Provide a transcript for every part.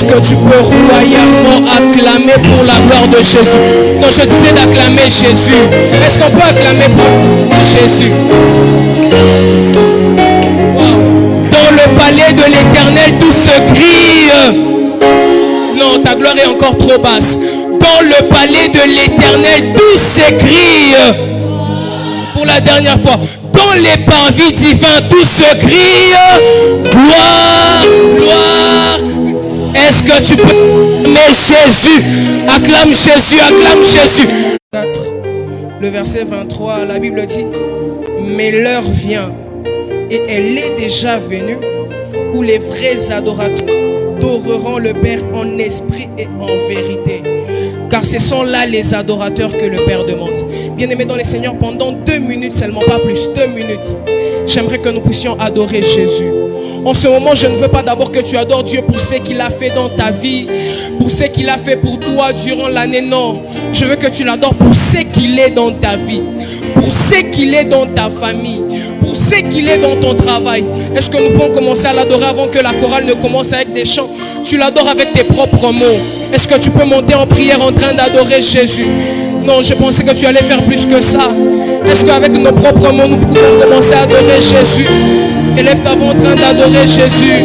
que tu peux royalement acclamer pour la gloire de Jésus? Non, je disais d'acclamer Jésus. Est-ce qu'on peut acclamer pour Jésus? Wow. Dans le palais de l'Éternel, tout se crie. Non, ta gloire est encore trop basse. Dans le palais de l'Éternel, tout s'écrie. Pour la dernière fois. Dans les parvis divins, tout se crie. Gloire, gloire. Est-ce que tu peux aimer Jésus? Acclame Jésus, acclame Jésus. 4, le verset 23, la Bible dit: mais l'heure vient, et elle est déjà venue, où les vrais adorateurs adoreront le Père en esprit et en vérité. Car ce sont là les adorateurs que le Père demande. Bien-aimés dans les Seigneurs, pendant 2 minutes seulement, pas plus, 2 minutes, j'aimerais que nous puissions adorer Jésus. En ce moment, je ne veux pas d'abord que tu adores Dieu pour ce qu'il a fait dans ta vie, pour ce qu'il a fait pour toi durant l'année. Non, je veux que tu l'adores pour ce qu'il est dans ta vie, pour ce qu'il est dans ta famille, pour ce qu'il est dans ton travail. Est-ce que nous pouvons commencer à l'adorer avant que la chorale ne commence avec des chants? Tu l'adores avec tes propres mots. Est-ce que tu peux monter en prière en train d'adorer Jésus? Non, je pensais que tu allais faire plus que ça. Est-ce qu'avec nos propres mots, nous pouvons commencer à adorer Jésus? Élève ta voix en train d'adorer Jésus.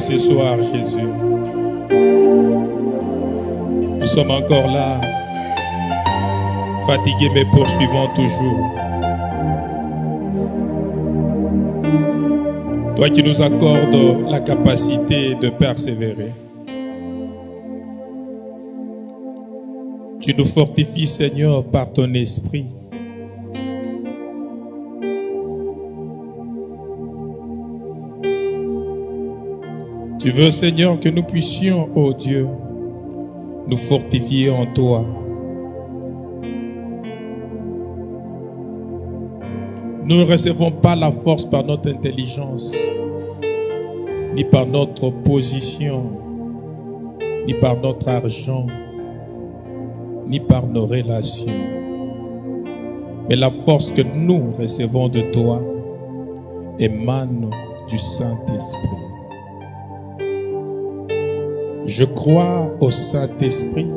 Ce soir, Jésus, nous sommes encore là, fatigués mais poursuivons toujours. Toi qui nous accordes la capacité de persévérer, tu nous fortifies, Seigneur, par ton esprit. Tu veux, Seigneur, que nous puissions, ô Dieu, nous fortifier en toi. Nous ne recevons pas la force par notre intelligence, ni par notre position, ni par notre argent, ni par nos relations. Mais la force que nous recevons de toi émane du Saint-Esprit. Je crois au Saint-Esprit,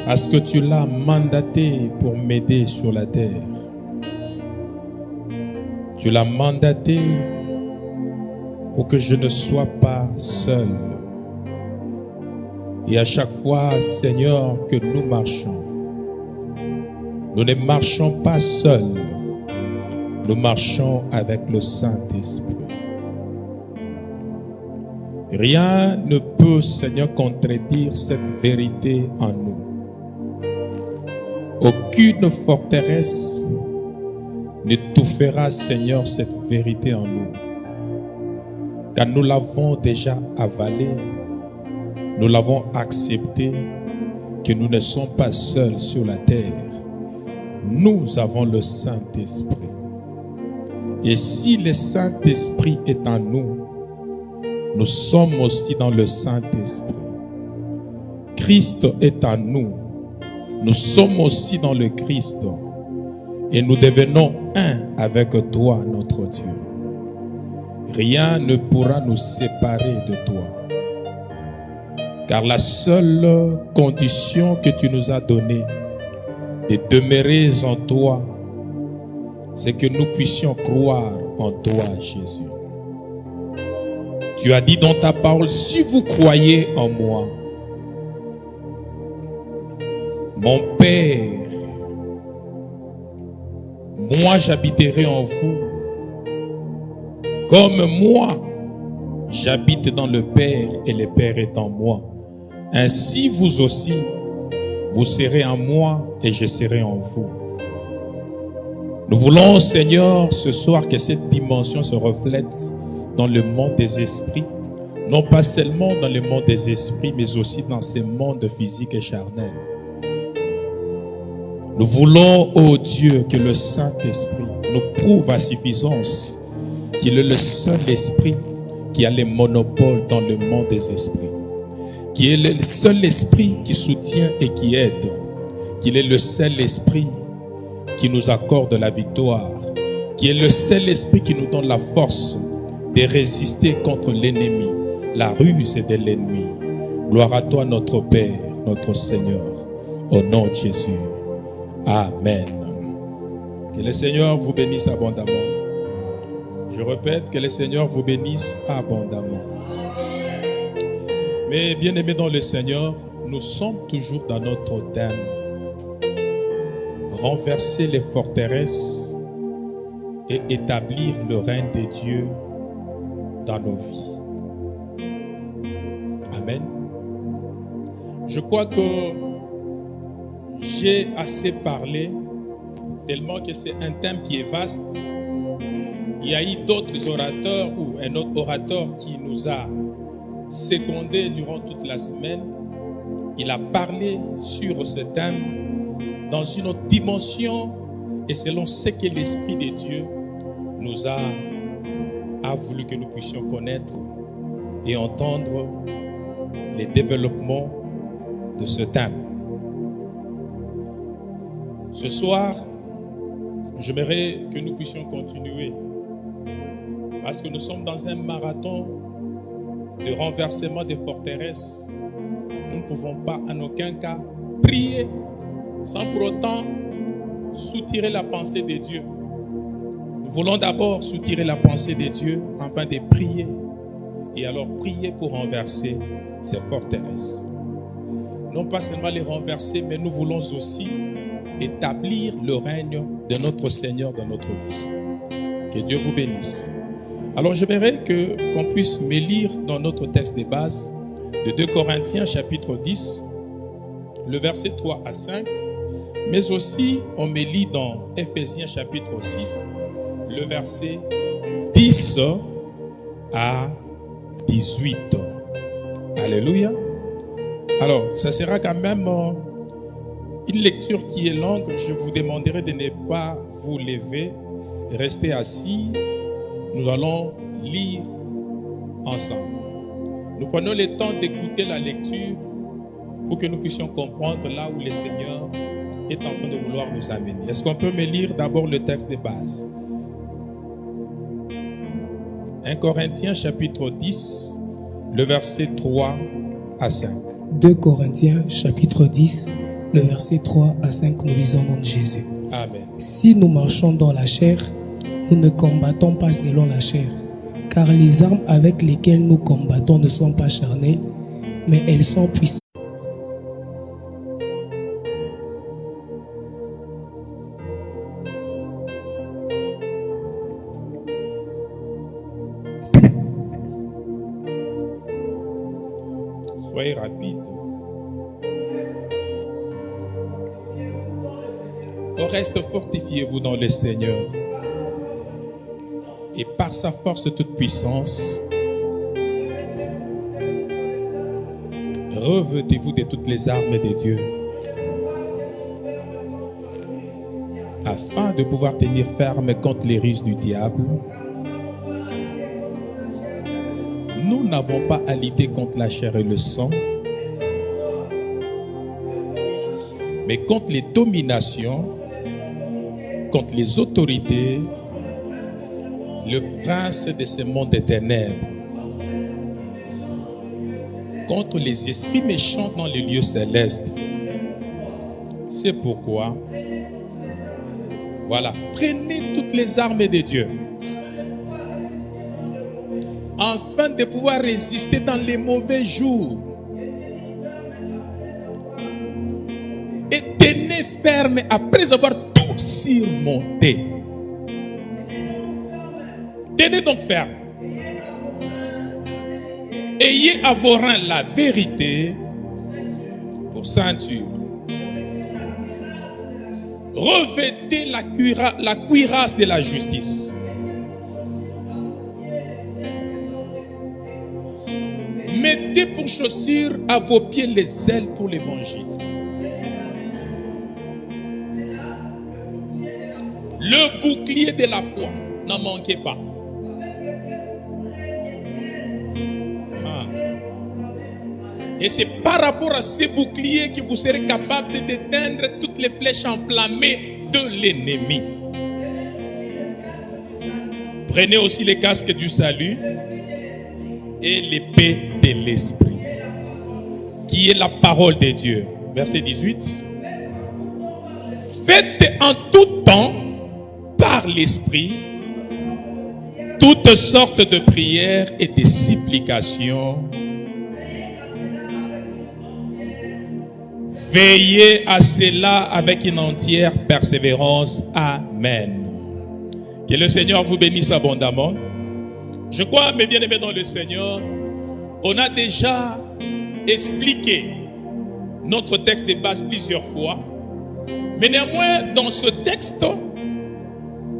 à ce que tu l'as mandaté pour m'aider sur la terre. Tu l'as mandaté pour que je ne sois pas seul. Et à chaque fois, Seigneur, que nous marchons, nous ne marchons pas seuls, nous marchons avec le Saint-Esprit. Rien ne peut, Seigneur, contredire cette vérité en nous. Aucune forteresse n'étouffera, Seigneur, cette vérité en nous. Car nous l'avons déjà avalée, nous l'avons accepté, que nous ne sommes pas seuls sur la terre. Nous avons le Saint-Esprit. Et si le Saint-Esprit est en nous, nous sommes aussi dans le Saint-Esprit. Christ est en nous. Nous sommes aussi dans le Christ. Et nous devenons un avec toi, notre Dieu. Rien ne pourra nous séparer de toi. Car la seule condition que tu nous as donnée de demeurer en toi, c'est que nous puissions croire en toi, Jésus. Tu as dit dans ta parole, si vous croyez en moi, mon Père, moi j'habiterai en vous, comme moi j'habite dans le Père et le Père est en moi. Ainsi vous aussi, vous serez en moi et je serai en vous. Nous voulons, Seigneur, ce soir que cette dimension se reflète dans le monde des esprits, non pas seulement dans le monde des esprits, mais aussi dans ce monde physique et charnel. Nous voulons, ô Dieu, que le Saint-Esprit nous prouve à suffisance qu'il est le seul esprit qui a le monopole dans le monde des esprits, qui est le seul esprit qui soutient et qui aide, qu'il est le seul esprit qui nous accorde la victoire, qui est le seul esprit qui nous donne la force de résister contre l'ennemi, la ruse de l'ennemi. Gloire à toi, notre Père, notre Seigneur, au nom de Jésus. Amen. Que le Seigneur vous bénisse abondamment. Je répète, que le Seigneur vous bénisse abondamment. Mais bien-aimés dans le Seigneur, nous sommes toujours dans notre thème. Renverser les forteresses et établir le règne de Dieu dans nos vies. Amen. Je crois que j'ai assez parlé, tellement que c'est un thème qui est vaste. Il y a eu d'autres orateurs ou un autre orateur qui nous a secondé durant toute la semaine. Il a parlé sur ce thème dans une autre dimension et selon ce que l'Esprit de Dieu nous a voulu que nous puissions connaître et entendre les développements de ce thème. Ce soir, j'aimerais que nous puissions continuer parce que nous sommes dans un marathon de renversement des forteresses. Nous ne pouvons pas en aucun cas prier sans pour autant soutirer la pensée de Dieu. Nous voulons d'abord soutirer la pensée de Dieu afin de prier et alors prier pour renverser ces forteresses. Non pas seulement les renverser, mais nous voulons aussi établir le règne de notre Seigneur dans notre vie. Que Dieu vous bénisse. Alors j'aimerais qu'on puisse me lire dans notre texte de base de 2 Corinthiens chapitre 10, le verset 3 à 5, mais aussi on me lit dans Éphésiens chapitre 6, le verset 10 à 18. Alléluia. Alors, ça sera quand même une lecture qui est longue. Je vous demanderai de ne pas vous lever, rester assis. Nous allons lire ensemble. Nous prenons le temps d'écouter la lecture pour que nous puissions comprendre là où le Seigneur est en train de vouloir nous amener. Est-ce qu'on peut me lire d'abord le texte de base? 1 Corinthiens chapitre 10, le verset 3 à 5. 2 Corinthiens chapitre 10, le verset 3 à 5, nous lisons au nom de Jésus. Amen. Si nous marchons dans la chair, nous ne combattons pas selon la chair, car les armes avec lesquelles nous combattons ne sont pas charnelles, mais elles sont puissantes. Soyez rapide. Au reste, fortifiez-vous dans le Seigneur. Et par sa force de toute puissance, revêtez-vous de toutes les armes de Dieu, afin de pouvoir tenir ferme contre les ruses du diable. Nous n'avons pas à lutter contre la chair et le sang, mais contre les dominations, contre les autorités, le prince de ce monde des ténèbres, contre les esprits méchants dans les lieux célestes. C'est pourquoi, voilà, prenez toutes les armes de Dieu, afin de pouvoir résister dans les mauvais jours. Et tenez ferme après avoir tout surmonté. Tenez donc ferme. Ayez à vos reins la vérité pour ceinture. Revêtez la cuirasse de la justice. Mettez pour chaussure à vos pieds les ailes pour l'évangile. Le bouclier de la foi, n'en manquez pas. Et c'est par rapport à ces boucliers que vous serez capable de déteindre toutes les flèches enflammées de l'ennemi. Prenez aussi les casques du salut et l'épée de l'esprit, qui est la parole de Dieu. Verset 18. Faites en tout temps, par l'esprit, toutes sortes de prières et de supplications. Veillez à cela avec une entière persévérance. Amen. Que le Seigneur vous bénisse abondamment. Je crois, mes bien-aimés dans le Seigneur, on a déjà expliqué notre texte de base plusieurs fois. Mais néanmoins, dans ce texte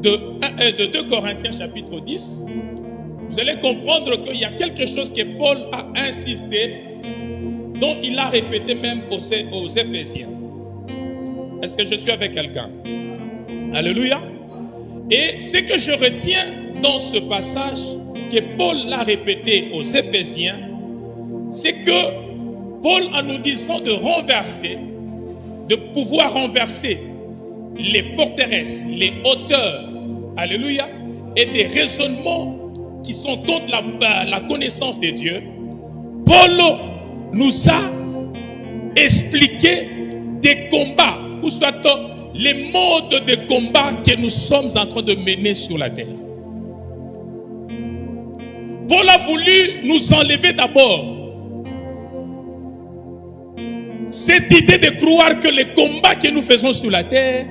de 2 Corinthiens chapitre 10, vous allez comprendre qu'il y a quelque chose que Paul a insisté, dont il a répété même aux Éphésiens. Est-ce que je suis avec quelqu'un? Alléluia. Et ce que je retiens dans ce passage, que Paul l'a répété aux Éphésiens, c'est que Paul, en nous disant de renverser, de pouvoir renverser les forteresses, les hauteurs, alléluia, et des raisonnements qui sont contre la connaissance de Dieu, Paul nous a expliqué des combats, ou soit les modes de combat que nous sommes en train de mener sur la terre. Paul a voulu nous enlever d'abord cette idée de croire que les combats que nous faisons sur la terre,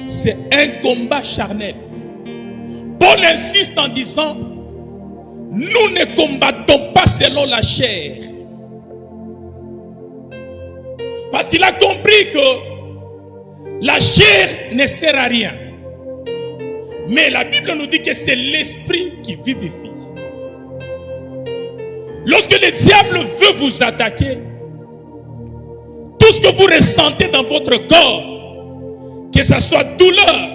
c'est un combat charnel. Paul insiste en disant, nous ne combattons pas selon la chair. Parce qu'il a compris que la chair ne sert à rien. Mais la Bible nous dit que c'est l'esprit qui vivifie. Lorsque le diable veut vous attaquer, tout ce que vous ressentez dans votre corps, que ce soit douleur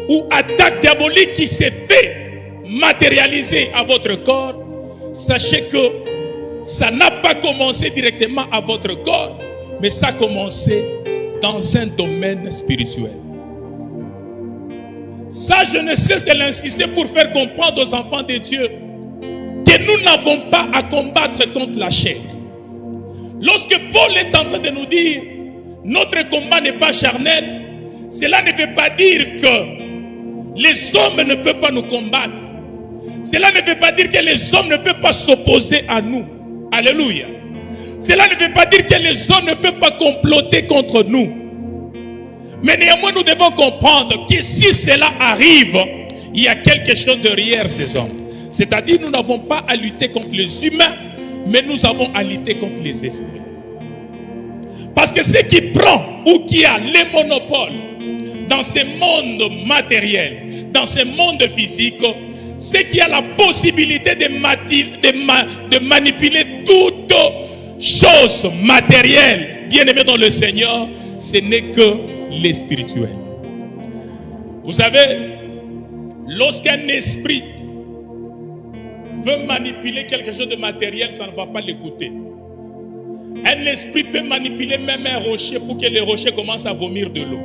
ou attaque diabolique qui s'est fait matérialiser à votre corps, sachez que ça n'a pas commencé directement à votre corps, mais ça a commencé dans un domaine spirituel. Ça, je ne cesse de l'insister pour faire comprendre aux enfants de Dieu que nous n'avons pas à combattre contre la chair. Lorsque Paul est en train de nous dire notre combat n'est pas charnel, cela ne veut pas dire que les hommes ne peuvent pas nous combattre. Cela ne veut pas dire que les hommes ne peuvent pas s'opposer à nous. Alléluia. Cela ne veut pas dire que les hommes ne peuvent pas comploter contre nous. Mais néanmoins, nous devons comprendre que si cela arrive, il y a quelque chose derrière ces hommes. C'est-à-dire, nous n'avons pas à lutter contre les humains, mais nous avons à lutter contre les esprits. Parce que ce qui prend ou qui a les monopoles dans ce monde matériel, dans ce monde physique, c'est qui a la possibilité de manipuler toute chose matérielle, bien aimé dans le Seigneur, ce n'est que les spirituels. Vous savez, lorsqu'un esprit veut manipuler quelque chose de matériel, ça ne va pas l'écouter. Un esprit peut manipuler même un rocher pour que le rocher commence à vomir de l'eau.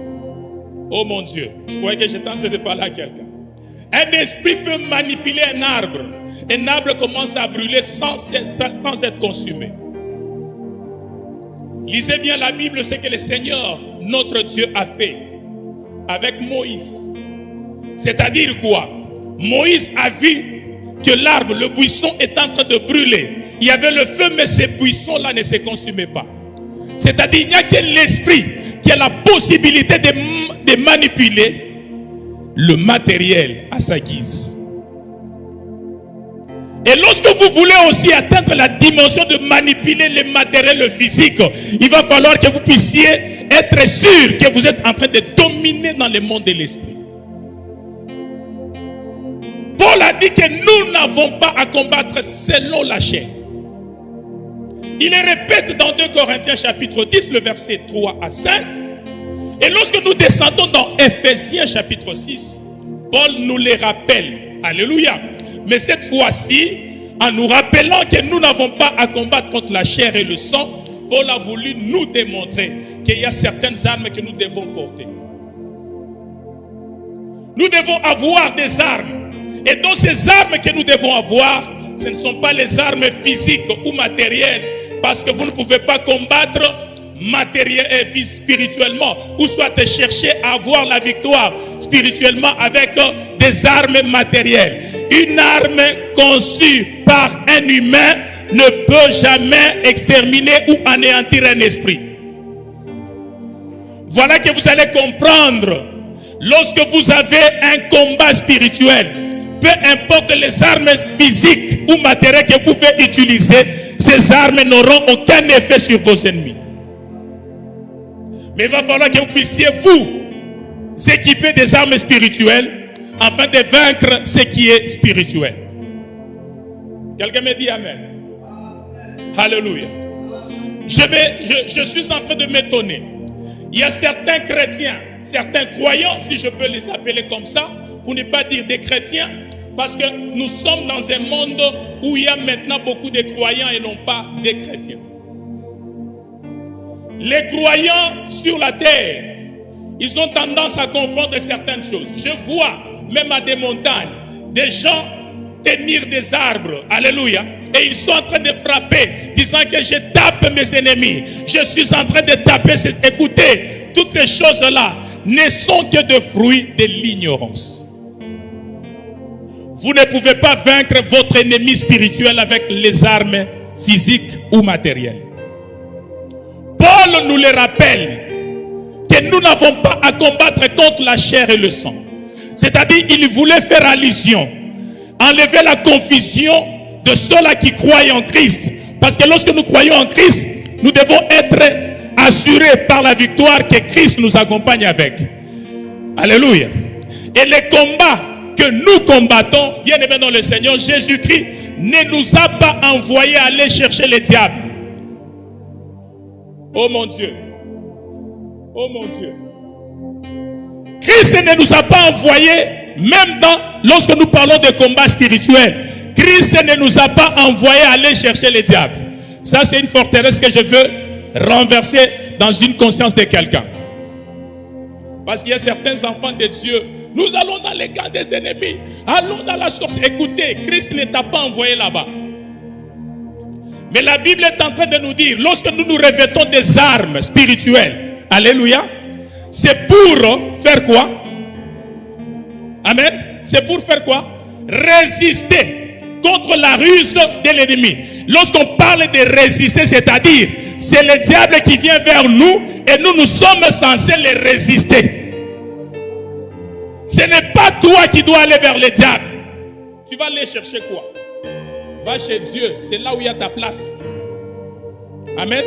Oh mon Dieu, je croyais que j'étais en train de parler à quelqu'un. Un esprit peut manipuler un arbre. Un arbre commence à brûler sans être consumé. Lisez bien la Bible, ce que le Seigneur, notre Dieu, a fait avec Moïse. C'est-à-dire quoi? Moïse a vu que l'arbre, le buisson est en train de brûler. Il y avait le feu, mais ces buissons-là ne se consumaient pas. C'est-à-dire qu'il n'y a que l'esprit qui a la possibilité de manipuler le matériel à sa guise. Et lorsque vous voulez aussi atteindre la dimension de manipuler le matériel physique, il va falloir que vous puissiez être sûr que vous êtes en train de dominer dans le monde de l'esprit. Paul a dit que nous n'avons pas à combattre selon la chair. Il le répète dans 2 Corinthiens chapitre 10, le verset 3 à 5. Et lorsque nous descendons dans Ephésiens chapitre 6, Paul nous les rappelle. Alléluia. Mais cette fois-ci, en nous rappelant que nous n'avons pas à combattre contre la chair et le sang, Paul a voulu nous démontrer qu'il y a certaines armes que nous devons porter. Nous devons avoir des armes. Et dans ces armes que nous devons avoir, ce ne sont pas les armes physiques ou matérielles, parce que vous ne pouvez pas combattre spirituellement, ou soit chercher à avoir la victoire spirituellement avec des armes matérielles. Une arme conçue par un humain ne peut jamais exterminer ou anéantir un esprit. Voilà que vous allez comprendre. Lorsque vous avez un combat spirituel, peu importe les armes physiques ou matérielles que vous pouvez utiliser, ces armes n'auront aucun effet sur vos ennemis. Mais il va falloir que vous puissiez vous équiper des armes spirituelles afin de vaincre ce qui est spirituel. Quelqu'un me dit Amen. Alléluia. Je suis en train de m'étonner. Il y a certains chrétiens, certains croyants, si je peux les appeler comme ça, pour ne pas dire des chrétiens, parce que nous sommes dans un monde où il y a maintenant beaucoup de croyants et non pas des chrétiens. Les croyants sur la terre, ils ont tendance à confondre certaines choses. Je vois, même à des montagnes, des gens tenir des arbres, alléluia, et ils sont en train de frapper, disant que je tape mes ennemis. Je suis en train de taper. Écoutez, toutes ces choses-là ne sont que de fruits de l'ignorance. Vous ne pouvez pas vaincre votre ennemi spirituel avec les armes physiques ou matérielles. Paul nous le rappelle que nous n'avons pas à combattre contre la chair et le sang. C'est-à-dire, il voulait faire allusion, enlever la confusion de ceux-là qui croient en Christ. Parce que lorsque nous croyons en Christ, nous devons être assurés par la victoire que Christ nous accompagne avec. Alléluia. Et les combats que nous combattons, bien aimé dans le Seigneur, Jésus-Christ ne nous a pas envoyés aller chercher les diables. Oh mon Dieu. Oh mon Dieu. Christ ne nous a pas envoyés, même lorsque nous parlons de combat spirituel. Christ ne nous a pas envoyés aller chercher les diables. Ça, c'est une forteresse que je veux renverser dans une conscience de quelqu'un. Parce qu'il y a certains enfants de Dieu. Nous allons dans les camps des ennemis. Allons dans la source. Écoutez, Christ ne t'a pas envoyé là-bas. Mais la Bible est en train de nous dire, lorsque nous nous revêtons des armes spirituelles, alléluia, c'est pour faire quoi? Amen. C'est pour faire quoi? Résister contre la ruse de l'ennemi. Lorsqu'on parle de résister, c'est-à-dire, c'est le diable qui vient vers nous et nous sommes censés les résister. Ce n'est pas toi qui dois aller vers le diable. Tu vas aller chercher quoi? Va chez Dieu, c'est là où il y a ta place. Amen.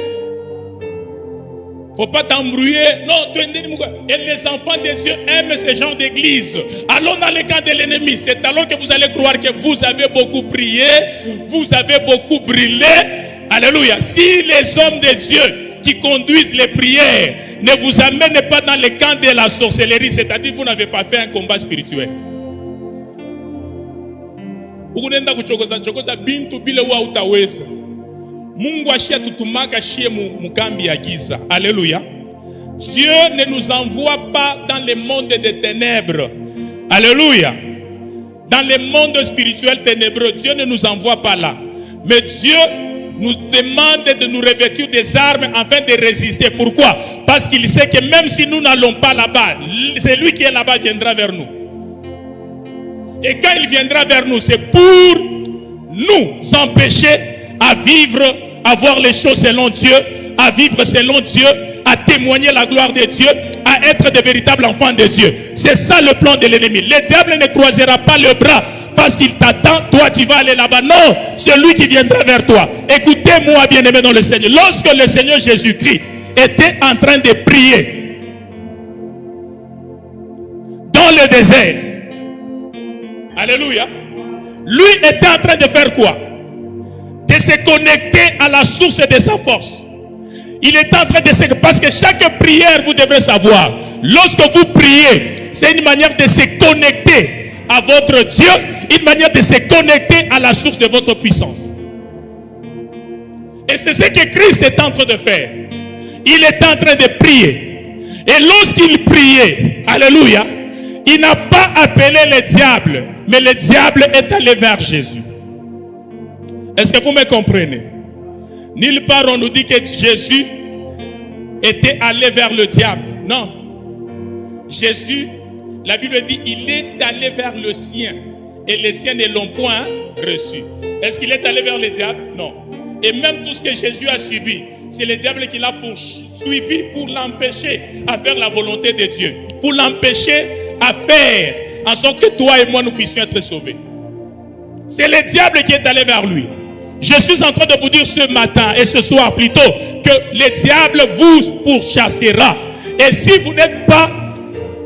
Faut pas t'embrouiller. Non, et les enfants de Dieu aiment ce genre d'église. Allons dans les camps de l'ennemi. C'est alors que vous allez croire que vous avez beaucoup prié, vous avez beaucoup brûlé. Alléluia. Si les hommes de Dieu qui conduisent les prières ne vous amènent pas dans les camps de la sorcellerie, c'est-à-dire vous n'avez pas fait un combat spirituel. Ukunenda kuchokoza bintu bile wa utaweza. Mungu ashia tutumaka shie mukambi ya giza. Alléluia. Dieu ne nous envoie pas dans le monde des ténèbres. Alléluia. Dans le monde spirituel ténébreux, Dieu ne nous envoie pas là. Mais Dieu nous demande de nous revêtir des armes afin de résister. Pourquoi? Parce qu'il sait que même si nous n'allons pas là-bas, c'est lui qui est là-bas viendra vers nous. Et quand il viendra vers nous, c'est pour nous empêcher à vivre, à voir les choses selon Dieu, à vivre selon Dieu, à témoigner la gloire de Dieu, à être de véritables enfants de Dieu. C'est ça le plan de l'ennemi. Le diable ne croisera pas le bras parce qu'il t'attend, toi tu vas aller là-bas. Non, c'est lui qui viendra vers toi. Écoutez-moi, bien-aimés dans le Seigneur. Lorsque le Seigneur Jésus-Christ était en train de prier dans le désert, alléluia, lui était en train de faire quoi? De se connecter à la source de sa force. Il est en train de se... Parce que chaque prière, vous devrez savoir, lorsque vous priez, c'est une manière de se connecter à votre Dieu, une manière de se connecter à la source de votre puissance. Et c'est ce que Christ est en train de faire. Il est en train de prier. Et lorsqu'il priait, alléluia, il n'a pas appelé le diable, mais le diable est allé vers Jésus. Est-ce que vous me comprenez? Nulle part on nous dit que Jésus était allé vers le diable. Non. Jésus, la Bible dit, il est allé vers le sien. Et les siens ne l'ont point reçu. Est-ce qu'il est allé vers le diable? Non. Et même tout ce que Jésus a subi, c'est le diable qui l'a poursuivi pour l'empêcher à faire la volonté de Dieu. Pour l'empêcher à faire en sorte que toi et moi nous puissions être sauvés. C'est le diable qui est allé vers lui. Je suis en train de vous dire ce matin et ce soir plutôt que le diable vous pourchassera. Et si vous n'êtes pas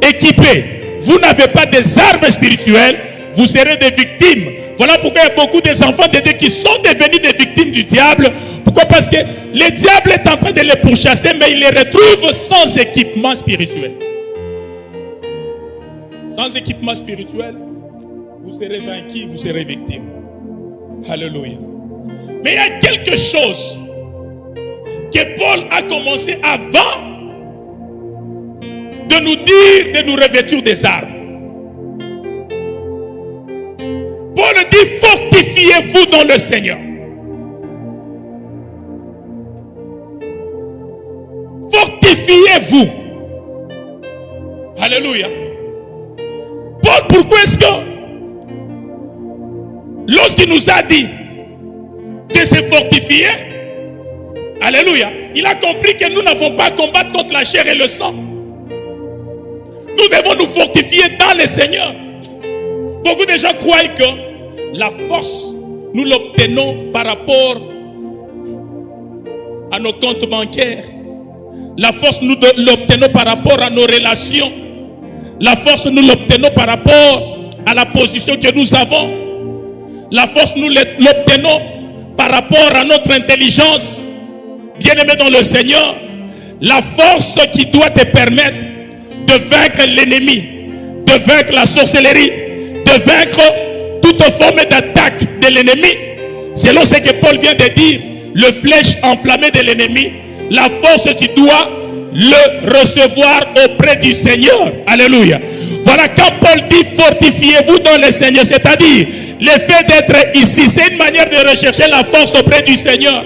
équipé, vous n'avez pas des armes spirituelles, vous serez des victimes. Voilà pourquoi il y a beaucoup des enfants de Dieu qui sont devenus des victimes du diable. Pourquoi? Parce que le diable est en train de les pourchasser, mais il les retrouve sans équipement spirituel. Sans équipement spirituel, vous serez vaincu, vous serez victime. Alléluia. Mais il y a quelque chose que Paul a commencé avant de nous dire de nous revêtir des armes. Paul dit, fortifiez-vous dans le Seigneur. Fortifiez-vous. Alléluia. Paul, pourquoi est-ce que lorsqu'il nous a dit de se fortifier, alléluia, il a compris que nous n'avons pas à combattre contre la chair et le sang. Nous devons nous fortifier dans le Seigneur. Beaucoup de gens croient que la force, nous l'obtenons par rapport à nos comptes bancaires. La force, nous l'obtenons par rapport à nos relations. La force, nous l'obtenons par rapport à la position que nous avons. la force, nous l'obtenons par rapport à notre intelligence. Bien-aimé dans le Seigneur, la force qui doit te permettre de vaincre l'ennemi, de vaincre la sorcellerie, de vaincre toute forme d'attaque de l'ennemi, selon ce que Paul vient de dire, le flèche enflammé de l'ennemi, la force, tu dois le recevoir auprès du Seigneur. Alléluia. Voilà, quand Paul dit fortifiez-vous dans le Seigneur, c'est-à-dire le fait d'être ici, c'est une manière de rechercher la force auprès du Seigneur.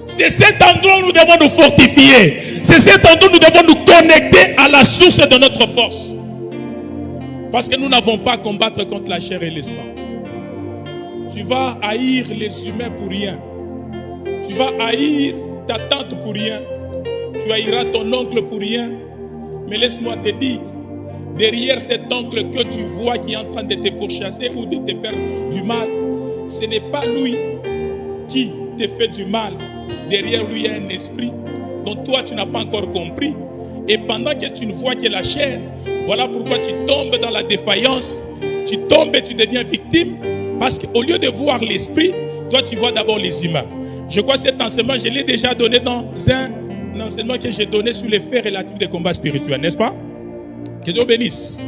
C'est cet endroit où nous devons nous fortifier. C'est cet endroit où nous devons nous connecter à la source de notre force. Parce que nous n'avons pas à combattre contre la chair et le sang. Tu vas haïr les humains pour rien. Tu vas haïr ta tante pour rien. Tu haïras ton oncle pour rien. Mais laisse-moi te dire, derrière cet oncle que tu vois qui est en train de te pourchasser ou de te faire du mal, ce n'est pas lui qui te fait du mal. Derrière lui, il y a un esprit dont toi, tu n'as pas encore compris. Et pendant que tu ne vois que la chair, voilà pourquoi tu tombes dans la défaillance. Tu tombes et tu deviens victime. Parce qu'au lieu de voir l'esprit, toi, tu vois d'abord les humains. Je crois que cet enseignement, je l'ai déjà donné dans un enseignement que j'ai donné sur les faits relatifs des combats spirituels, n'est-ce pas? Que Dieu bénisse.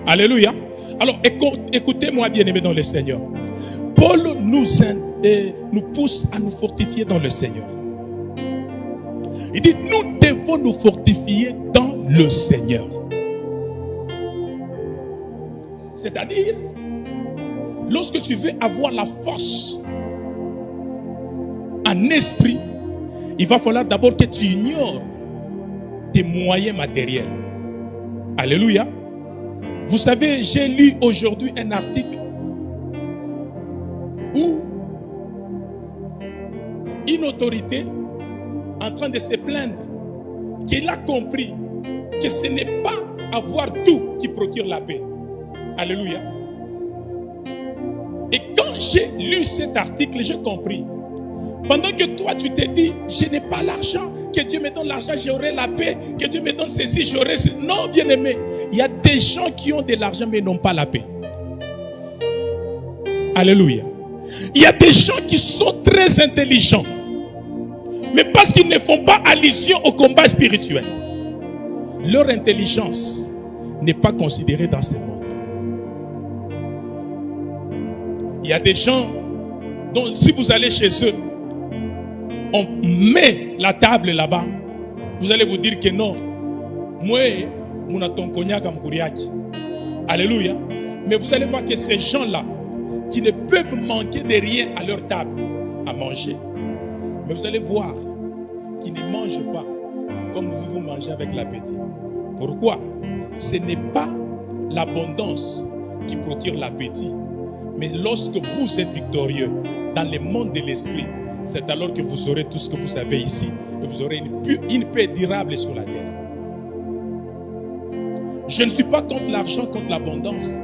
Alléluia. Alors, écoutez-moi, bien-aimés dans le Seigneur. Paul nous pousse à nous fortifier dans le Seigneur. Il dit, nous devons nous fortifier dans le Seigneur. C'est-à-dire, lorsque tu veux avoir la force en esprit, il va falloir d'abord que tu ignores tes moyens matériels. Alléluia. Vous savez, j'ai lu aujourd'hui un article où une autorité en train de se plaindre qu'il a compris que ce n'est pas avoir tout qui procure la paix. Alléluia. Et quand j'ai lu cet article, j'ai compris. Pendant que toi, tu te dis, je n'ai pas l'argent, que Dieu me donne l'argent, j'aurai la paix, que Dieu me donne ceci, j'aurai ceci. Non, bien-aimé, il y a des gens qui ont de l'argent, mais n'ont pas la paix. Alléluia. Il y a des gens qui sont très intelligents, mais parce qu'ils ne font pas allusion au combat spirituel, leur intelligence n'est pas considérée dans ce monde. Il y a des gens dont si vous allez chez eux, on met la table là-bas, vous allez vous dire que non, moi, mon ton cognac à Mkouriaki. Alléluia. Mais vous allez voir que ces gens-là, qui ne peuvent manquer de rien à leur table à manger, mais vous allez voir qu'ils ne mangent pas comme vous mangez avec l'appétit. Pourquoi? Ce n'est pas l'abondance qui procure l'appétit, mais lorsque vous êtes victorieux dans le monde de l'esprit, c'est alors que vous aurez tout ce que vous avez ici et vous aurez une paix durable sur la terre. Je ne suis pas contre l'argent, contre l'abondance,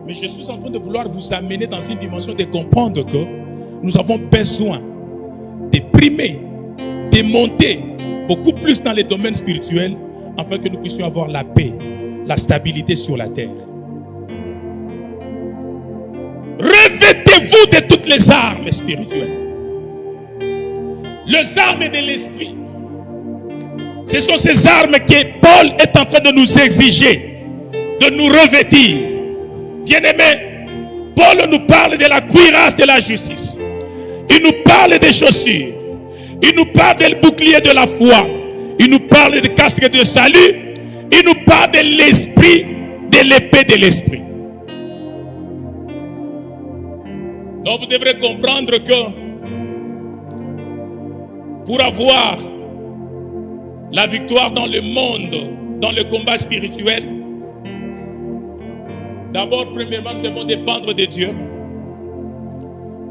mais je suis en train de vouloir vous amener dans une dimension de comprendre que nous avons besoin de primer, de monter beaucoup plus dans les domaines spirituels afin que nous puissions avoir la paix, la stabilité sur la terre. Revêtez-vous de toutes les armes spirituelles. Les armes de l'esprit. Ce sont ces armes que Paul est en train de nous exiger, de nous revêtir. Bien-aimés, Paul nous parle de la cuirasse de la justice. Il nous parle des chaussures. Il nous parle du bouclier de la foi. Il nous parle du casque de salut. Il nous parle de l'esprit, de l'épée de l'esprit. Donc vous devrez comprendre que pour avoir la victoire dans le monde, dans le combat spirituel, d'abord, premièrement, nous devons dépendre de Dieu,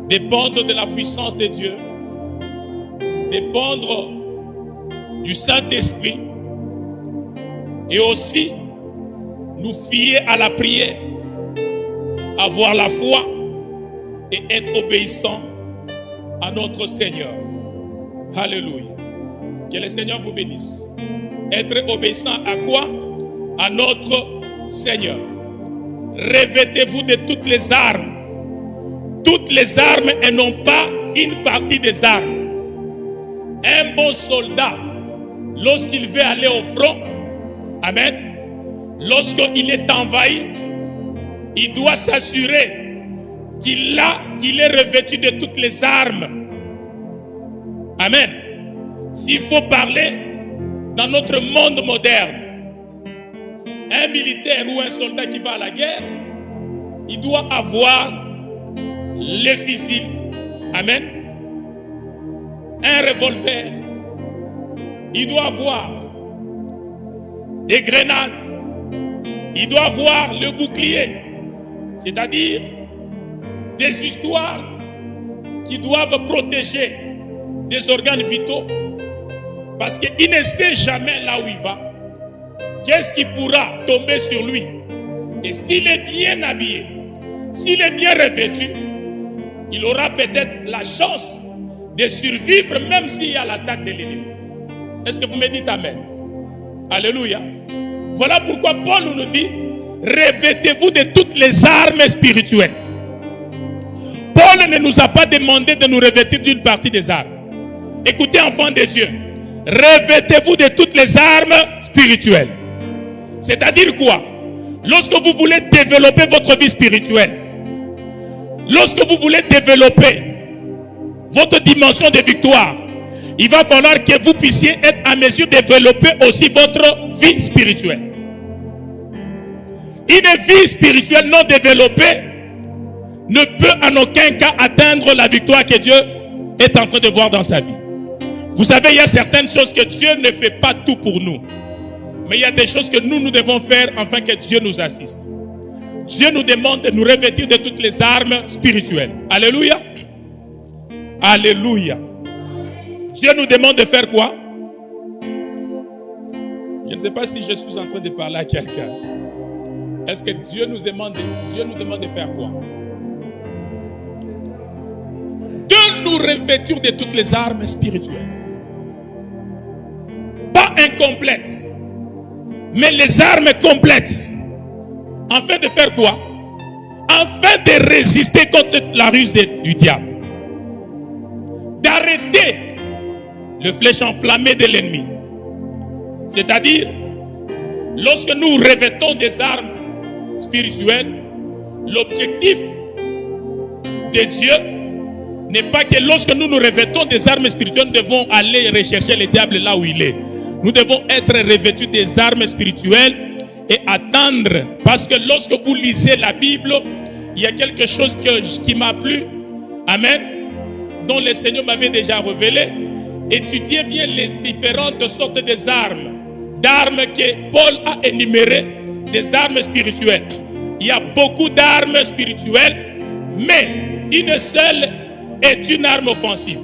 dépendre de la puissance de Dieu, dépendre du Saint-Esprit et aussi nous fier à la prière, avoir la foi et être obéissant à notre Seigneur. Alléluia. Que le Seigneur vous bénisse. Être obéissant à quoi? À notre Seigneur. revêtez-vous de toutes les armes. Toutes les armes et non pas une partie des armes. Un bon soldat, lorsqu'il veut aller au front, amen, lorsqu'il est envahi, il doit s'assurer qu'il est revêtu de toutes les armes. Amen. S'il faut parler dans notre monde moderne, un militaire ou un soldat qui va à la guerre, il doit avoir les fusils. Amen. Un revolver. Il doit avoir des grenades. Il doit avoir le bouclier. C'est-à-dire des histoires qui doivent protéger des organes vitaux. Parce qu'il ne sait jamais là où il va. Qu'est-ce qui pourra tomber sur lui? Et s'il est bien habillé, s'il est bien revêtu, il aura peut-être la chance de survivre même s'il y a l'attaque de l'ennemi. Est-ce que vous me dites amen? Alléluia. Voilà pourquoi Paul nous dit, revêtez-vous de toutes les armes spirituelles. Paul ne nous a pas demandé de nous revêtir d'une partie des armes. Écoutez, enfants de Dieu, revêtez-vous de toutes les armes spirituelles. C'est-à-dire quoi? Lorsque vous voulez développer votre vie spirituelle, lorsque vous voulez développer votre dimension de victoire, il va falloir que vous puissiez être à mesure de développer aussi votre vie spirituelle. Une vie spirituelle non développée ne peut en aucun cas atteindre la victoire que Dieu est en train de voir dans sa vie. Vous savez, il y a certaines choses que Dieu ne fait pas tout pour nous. Mais il y a des choses que nous devons faire afin que Dieu nous assiste. Dieu nous demande de nous revêtir de toutes les armes spirituelles. Alléluia. Alléluia. Dieu nous demande de faire quoi? Je ne sais pas si je suis en train de parler à quelqu'un. Est-ce que Dieu nous demande de faire quoi? De nous revêtir de toutes les armes spirituelles. Pas incomplètes, mais les armes complètes. Afin de faire quoi? Afin de résister contre la ruse du diable. D'arrêter le flèche enflammé de l'ennemi. C'est-à-dire, lorsque nous revêtons des armes spirituelles, l'objectif de Dieu n'est pas que lorsque nous nous revêtons des armes spirituelles, nous devons aller rechercher le diable là où il est. Nous devons être revêtus des armes spirituelles et attendre. Parce que lorsque vous lisez la Bible, il y a quelque chose qui m'a plu. Amen. Dont le Seigneur m'avait déjà révélé. Étudiez bien les différentes sortes des armes. D'armes que Paul a énumérées. Des armes spirituelles. Il y a beaucoup d'armes spirituelles. Mais une seule est une arme offensive.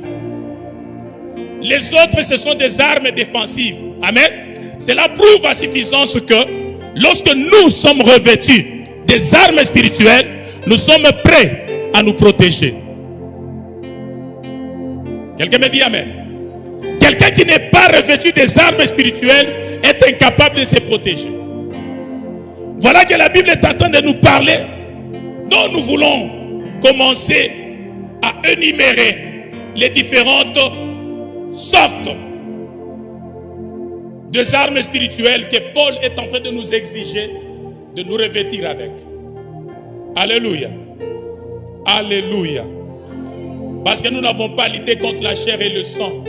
Les autres, ce sont des armes défensives. Amen. Cela prouve à suffisance que lorsque nous sommes revêtus des armes spirituelles, nous sommes prêts à nous protéger. Quelqu'un me dit amen. Quelqu'un qui n'est pas revêtu des armes spirituelles est incapable de se protéger. Voilà que la Bible est en train de nous parler. Donc nous voulons commencer à énumérer les différentes sortes de armes spirituelles que Paul est en train de nous exiger de nous revêtir avec. Alléluia. Alléluia. Parce que nous n'avons pas lutté contre la chair et le sang,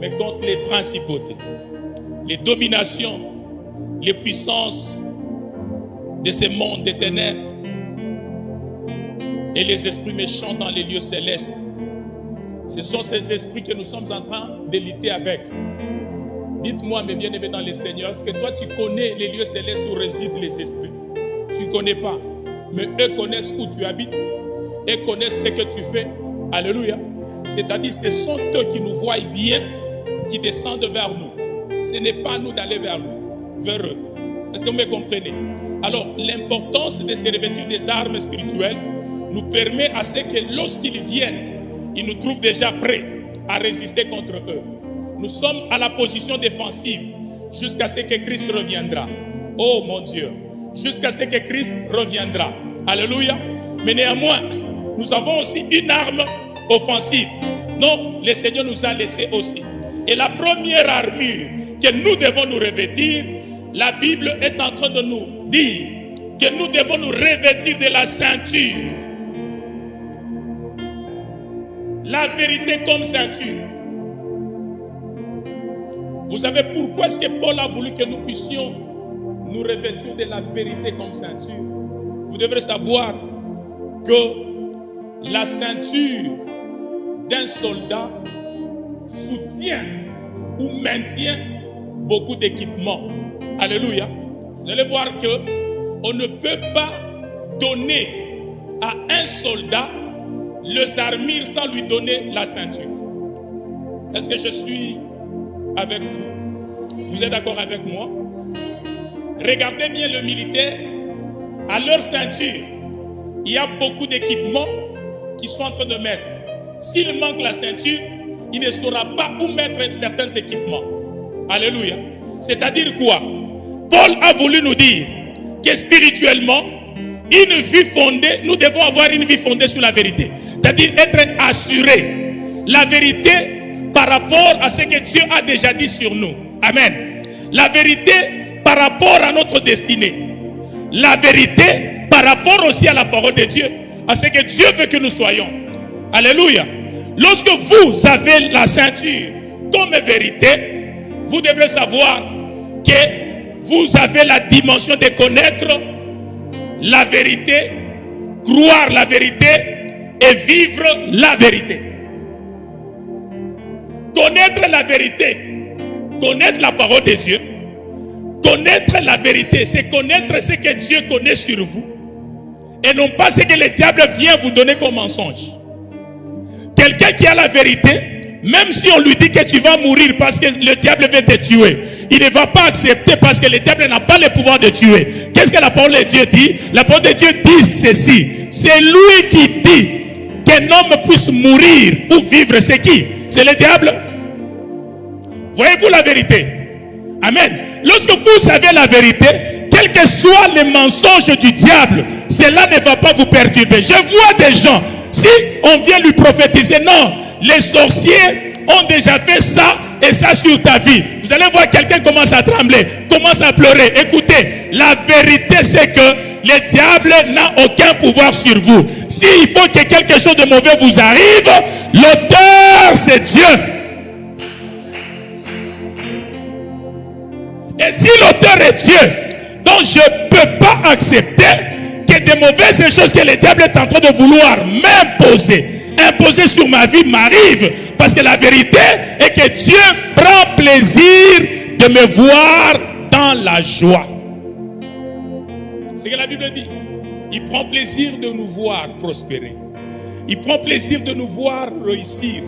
mais contre les principautés, les dominations, les puissances de ce monde des ténèbres et les esprits méchants dans les lieux célestes. Ce sont ces esprits que nous sommes en train de lutter avec. Dites-moi, mes bien-aimés dans le Seigneur, est-ce que toi tu connais les lieux célestes où résident les esprits? Tu ne connais pas. Mais eux connaissent où tu habites. Eux connaissent ce que tu fais. Alléluia. C'est-à-dire, ce sont eux qui nous voient bien, qui descendent vers nous. Ce n'est pas nous d'aller vers eux. Est-ce que vous me comprenez? Alors, l'importance de se revêtir des armes spirituelles nous permet à ce que lorsqu'ils viennent, ils nous trouvent déjà prêts à résister contre eux. Nous sommes à la position défensive jusqu'à ce que Christ reviendra. Oh mon Dieu, jusqu'à ce que Christ reviendra. Alléluia. Mais néanmoins, nous avons aussi une arme offensive. Non, le Seigneur nous a laissé aussi. Et la première armure que nous devons nous revêtir, la Bible est en train de nous dire que nous devons nous revêtir de la ceinture. La vérité comme ceinture. Vous savez pourquoi est-ce que Paul a voulu que nous puissions nous revêtir de la vérité comme ceinture? Vous devrez savoir que la ceinture d'un soldat soutient ou maintient beaucoup d'équipements. Alléluia. Vous allez voir que on ne peut pas donner à un soldat les armures sans lui donner la ceinture. Est-ce que je suis avec vous? Vous êtes d'accord avec moi? Regardez bien le militaire. À leur ceinture, il y a beaucoup d'équipements qu'ils sont en train de mettre. S'il manque la ceinture, il ne saura pas où mettre certains équipements. Alléluia. C'est-à-dire quoi? Paul a voulu nous dire que spirituellement, une vie fondée, nous devons avoir une vie fondée sur la vérité. C'est-à-dire être assuré. La vérité par rapport à ce que Dieu a déjà dit sur nous. Amen. La vérité par rapport à notre destinée. La vérité par rapport aussi à la parole de Dieu. À ce que Dieu veut que nous soyons. Alléluia. Lorsque vous avez la ceinture comme vérité, vous devrez savoir que vous avez la dimension de connaître la vérité, croire la vérité et vivre la vérité. Connaître la vérité, connaître la parole de Dieu, connaître la vérité, c'est connaître ce que Dieu connaît sur vous et non pas ce que le diable vient vous donner comme mensonge. Quelqu'un qui a la vérité, même si on lui dit que tu vas mourir parce que le diable veut te tuer, il ne va pas accepter parce que le diable n'a pas le pouvoir de tuer. Qu'est-ce que la parole de Dieu dit? La parole de Dieu dit ceci. C'est lui qui dit qu'un homme puisse mourir ou vivre. C'est qui? C'est le diable. Voyez-vous la vérité? Amen. Lorsque vous savez la vérité, quel que soit le mensonge du diable, cela ne va pas vous perturber. Je vois des gens, si on vient lui prophétiser, non, les sorciers ont déjà fait ça et ça sur ta vie. Vous allez voir quelqu'un commence à trembler, commence à pleurer. Écoutez, la vérité c'est que le diable n'a aucun pouvoir sur vous. S'il faut que quelque chose de mauvais vous arrive, l'auteur c'est Dieu. Et si l'auteur est Dieu, donc je ne peux pas accepter que des mauvaises choses que le diable est en train de vouloir imposer sur ma vie m'arrive. Parce que la vérité est que Dieu prend plaisir de me voir dans la joie. C'est ce que la Bible dit. Il prend plaisir de nous voir prospérer. Il prend plaisir de nous voir réussir.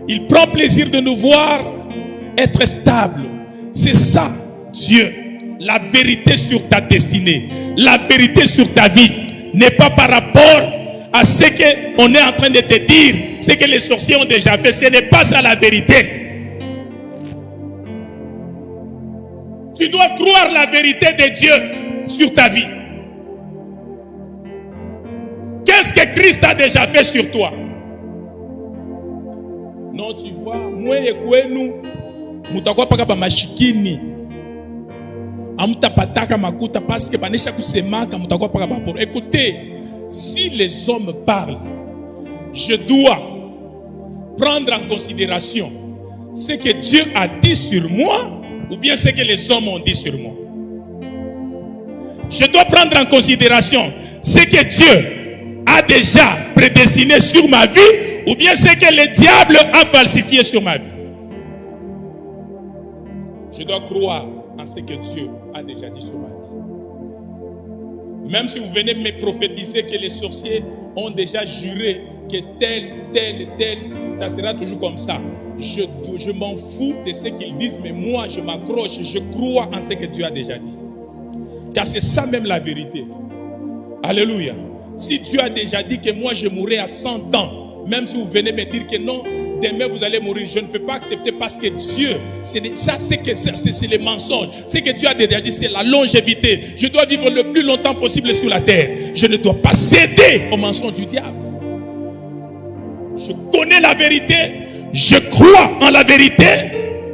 Il prend plaisir de nous voir être stable. C'est ça, Dieu. La vérité sur ta destinée, la vérité sur ta vie n'est pas par rapport à ce qu'on est en train de te dire, ce que les sorciers ont déjà fait. Ce n'est pas ça la vérité. Tu dois croire la vérité de Dieu sur ta vie. Qu'est-ce que Christ a déjà fait sur toi? Non, tu vois, moi et nous, mutakwa paka ba mashikini. Amutapataka makuta parce que banesha kusemaka mutakwa paka ba pour. Écoutez, si les hommes parlent, je dois prendre en considération ce que Dieu a dit sur moi ou bien ce que les hommes ont dit sur moi. Je dois prendre en considération ce que Dieu a déjà prédestiné sur ma vie ou bien ce que le diable a falsifié sur ma vie. Je dois croire en ce que Dieu a déjà dit sur ma vie. Même si vous venez me prophétiser que les sorciers ont déjà juré que tel, ça sera toujours comme ça. Je m'en fous de ce qu'ils disent, mais moi je m'accroche, je crois en ce que Dieu a déjà dit. Car c'est ça même la vérité. Alléluia. Si Dieu a déjà dit que moi je mourrai à 100 ans, même si vous venez me dire que non, demain vous allez mourir. Je ne peux pas accepter parce que Dieu, c'est les mensonges. Ce que Dieu a déjà dit, c'est la longévité. Je dois vivre le plus longtemps possible sur la terre. Je ne dois pas céder aux mensonges du diable. Je connais la vérité, je crois en la vérité,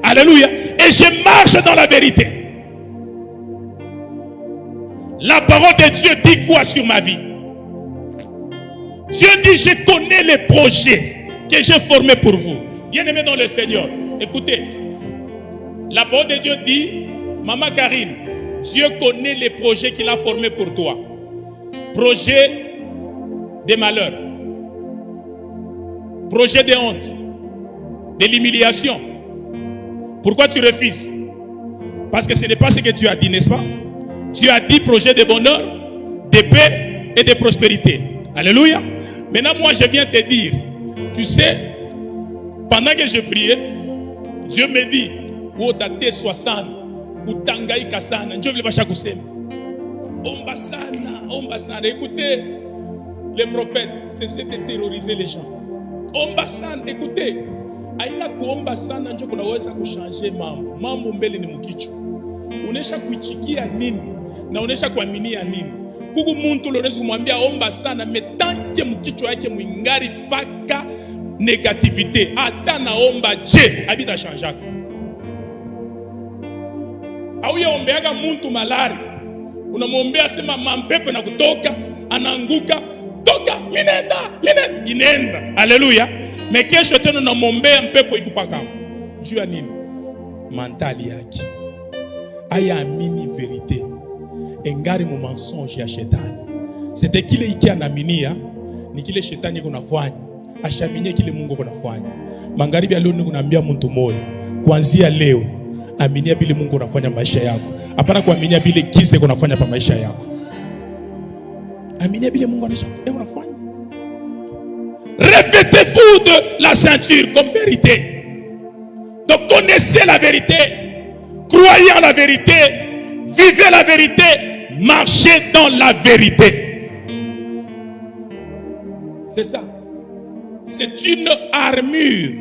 alléluia, et je marche dans la vérité. La parole de Dieu dit quoi sur ma vie? Dieu dit, je connais les projets que j'ai formés pour vous. Bien-aimés dans le Seigneur, écoutez, la parole de Dieu dit, Maman Karine, Dieu connaît les projets qu'il a formés pour toi. Projet de malheur, projet de honte, de l'humiliation. Pourquoi tu refuses? Parce que ce n'est pas ce que tu as dit, n'est-ce pas? Tu as dit projet de bonheur, de paix et de prospérité. Alléluia. Maintenant, moi, je viens te dire, tu sais, pendant que je priais, Dieu me dit, Wotate 60, ou Tangaï Kasana, Dieu veut pas chaque Ombasana. Écoutez, les prophètes, cessez de terroriser les gens. Ombasana, écoutez, aina kuombasana ndio kunaweza kuchanger mambo. Mambo mbele ni mkichwa. Unesha kuichikia nini na unesha kuaminia nini? Kuku muntu unaweza kumwambia omba sana, metanke mkichwa yake mwingari paka negativite. Hata naomba je, abita chanjaka. Auye ombeaga muntu malari. Unamwombea sema mampepo na kutoka, anaanguka, toka, inenda. Haleluya. Mekesho tena unamwombea mpepo ikupaka. Juu ya nini? Mentali yake. Aya amini verite. Engari mu mensonge ya shetani. C'était kile iki anaminia, ni kile shetani kunafanya. Ashaminie kile Mungu kunafanya. Magharibi leo ni kunaambia mtu moyo, kuanzia leo aminia bile Mungu anafanya maisha yako. Hapana kuaminia bile kise kunafanya pa maisha yako. Aminia bile Mungu anafanya. Revêtez-vous de la ceinture comme vérité. Donc connaissez la vérité, croyez en la vérité, vivez la vérité, marchez dans la vérité. C'est ça. C'est une armure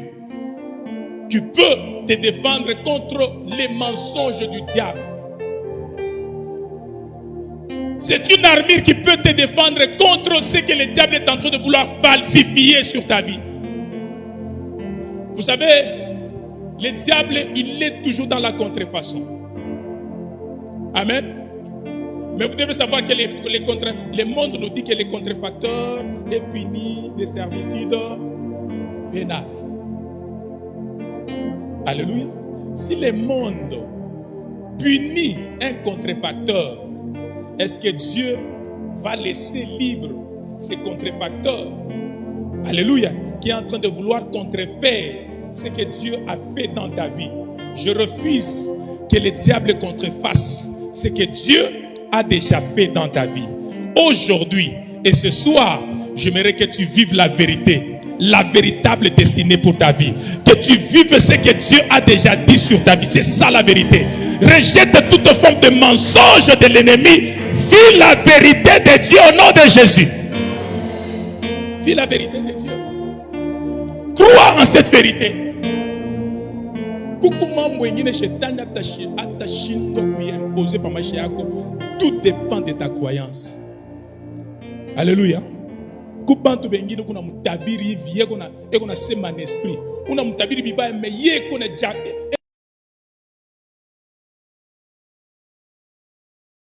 qui peut te défendre contre les mensonges du diable. C'est une armure qui peut te défendre contre ce que le diable est en train de vouloir falsifier sur ta vie. Vous savez, le diable, il est toujours dans la contrefaçon. Amen. Mais vous devez savoir que le monde nous dit que les contrefacteurs est puni de servitude pénale. Alléluia. Si le monde punit un contrefacteur, est-ce que Dieu va laisser libre ces contrefacteurs? Alléluia. Qui est en train de vouloir contrefaire ce que Dieu a fait dans ta vie. Je refuse que le diable contrefasse ce que Dieu a déjà fait dans ta vie. Aujourd'hui et ce soir, j'aimerais que tu vives la vérité, la véritable destinée pour ta vie. Que tu vives ce que Dieu a déjà dit sur ta vie. C'est ça la vérité. Rejette toute forme de mensonge de l'ennemi. Vis la vérité de Dieu au nom de Jésus. Vis la vérité de Dieu. Crois en cette vérité. Tout dépend de ta croyance. Alléluia. Kubantu bengine kuna mutabiri hivi yeko na sema n'esprit. Una mutabiri bibaya me yeko na jabe.